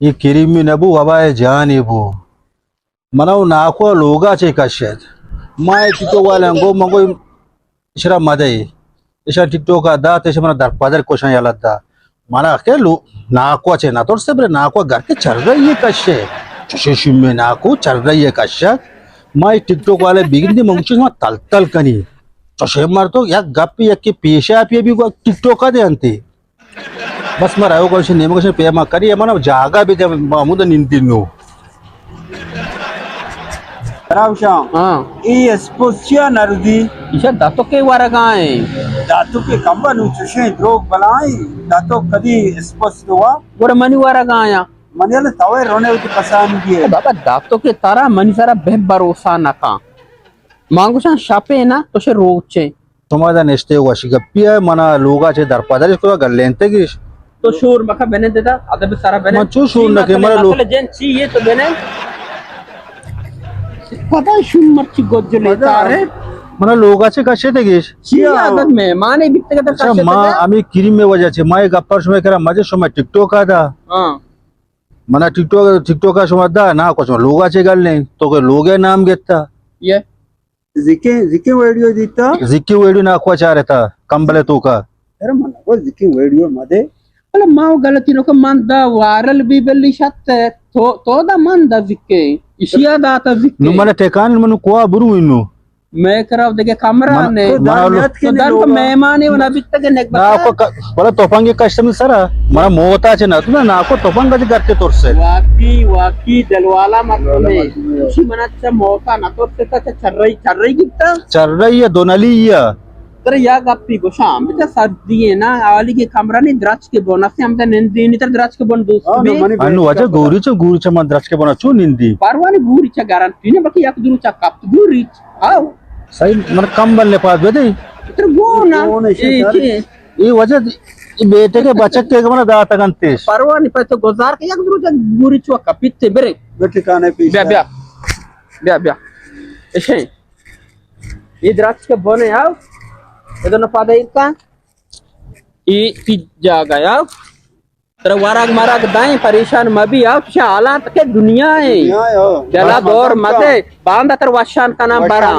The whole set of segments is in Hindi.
ఈ కిరిమి నబు wabaye janibu manau na ko loga ce kashet mai tito wala ngo mango ishra madai isha tiktok da te shmana dar padar question yaladda mana ke lu na ko ce na tor sebre na ko gar ke chal rahi hai kashet cheshe में na ko chal rahi hai kashet mai tiktok wale bigindi manguchi ma tal tal kani cheshe mar to yak gappi yak ki pesha api bi ko tiktok ka de anti बस मैं रायो कौन नेम कौन पे मा करी है माना जागा भी जब मामूद निंतिनो रावशा हाँ ई एक्सपोजिशन नरदी ईशा दातो के वारा कहाँ है दातु के कंबन उचशे द्रोग बलाई दातो कदी एक्सपोज हुआ गोरे मनी वारा कहाँ आया मनेले तवे रोने उती पसान दिए बाबा दातो के तारा मनी सारा बेह भरोसा ना का मांगुशान शापे ना तो शे रोचे तुम्हारा नेस्टे हुआ शिगप्पी है माना लोगा चे दर पदर इसको कर लेंते कि तो शोर मखा बने देता आधे भी सारा बने मचू शोर ना के मरा लोग जेन चाहिए तो बने पता है शुम मर्ची गोज्जो लेता है माना लोगा चे कशे थे कि चाहिए आदत में माने बिकते का अच्छा माँ आमी किरीम में वजह चे माँ एक अपर समय करा मजे समय टिकटॉक का था हाँ माना टिकटॉक का समय था ना कुछ लोगा चे कर लें तो के लोगे नाम गेता ये जिके जिके वीडियो दिता जिक्की वेडी ना कुछ आ रहा था कंबले तो का अरे मन वो जिके वीडियो मदे अरे माँ गलती नो का मन दा वायरल भी बेली शत्ते तो दा मन दा जिक्के इशिया दा ता जिक्के नु माने ठेकान मनु कुआ बुरु इनु मैं कराव देखे कमरा ने तो दान को मेहमान ही बना बिकते के नेक ना को बड़ा तोफांगे कस्टमर सरा माना मोता चे ना तू ना को तोफांगा जे करते तोर से वाकी दलवाला मत में इसी मनाचा मौका ना तो से चल रही गिफ्ता चल रही है दोनाली या तर या गप्पी को शाम बिता सर्दी है ना आवाली के कमरा नहीं द्राक्ष के बोनस से हम तो निंदी नहीं तर द्राक्ष के बोन दोस्त अनु वाजा गौरी चे मद्रास के बना चू निंदी परवानी गुरी चा गारंटी ने बाकी एक दुरु चा कप गुरी आओ सही मन कम बल्ले पास बेदे इतर गो ना ये वजह ये बेटे के बचत के गमना दात गंतेश परवानी पर तो गुजार के एक दुरु चा गुरी चा कपिते बेरे ठिकाने पे ब्या ऐसे ये द्राक्ष के बोने आओ इधर न पादा इतना ये पिज्जा गया तेरा वाराग माराग दाएं परेशान मबी आओ क्या हालात के दुनिया है चला दौर मते बांधा तर वाशान का नाम बारा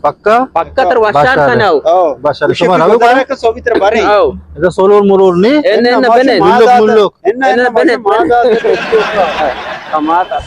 पक्का तर वाशान का नाम बशर तुम्हारा बारे का सोवित्र बारे आओ इधर सोलोर मोलोर ने एने न बने मुल्लोक एने बने मादा कमाता